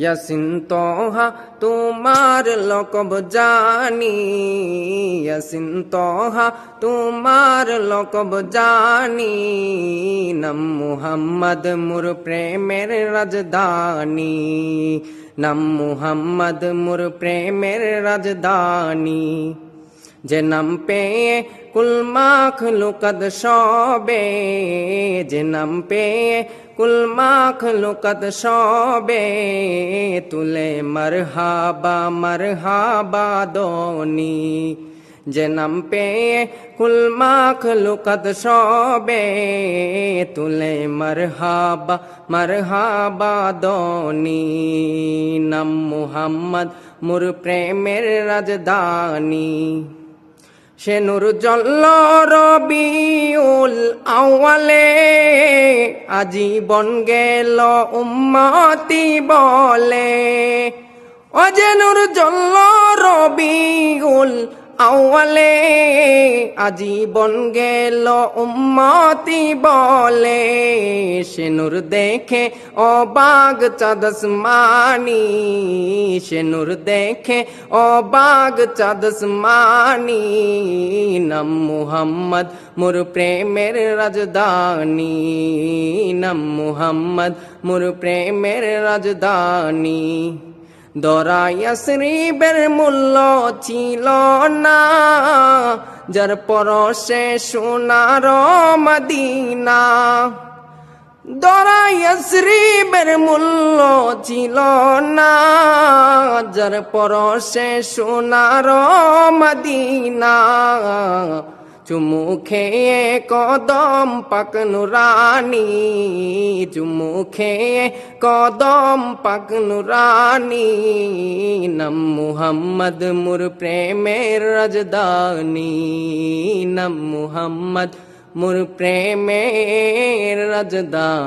ইয়াসিন তোহা তোমার লকব জানি, ইয়াসিন তোহা তোমার লকব জানি, নাম মুহাম্মদ মোর প্রেমের রাজধানী, নাম মুহাম্মদ মোর প্রেমের রাজধানী। যে নাম পেয়ে কুল মাখলুকাত সবে, যে নাম পেয়ে কুল মাখলুকাত সবে, তুলে মরহাবা মরহাবা দোনি। যে নাম পেয়ে কুল মাখলুকাত সবে, তুলে মরহাবা মরহাবা দোনি। নাম মুহাম্মদ মোর প্রেমের রাজধানী। সে নূর জল্ল রবিউল আউয়ালে, আজীবন গেল উম্মতি বলে। ও যে নূর জল্ল রবিউল আউয়ালে, আজীবন গেল উম্মতি বলে। সে নূর দেখে অবাক চাঁদ আসমানি, সে নূর দেখে অবাক চাঁদ আসমানি। নাম মুহাম্মদ মোর প্রেমের রাজধানী, নাম মুহাম্মদ মোর প্রেমের রাজধানী। দরা ইয়াসরিবের মূল্য ছিল না, যার পরশে সোনার মদিনা। দরা ইয়াসরিবের মূল্য ছিল না, যার পরশে সোনার মদিনা। চুমু খেয়ে কদম পাক নুরানি, চুমু খেয়ে কদম পাক নুরানি। নাম মুহাম্মদ মোর প্রেমের রাজধানী, নাম মুহাম্মদ মোর প্রেমের রাজধানী।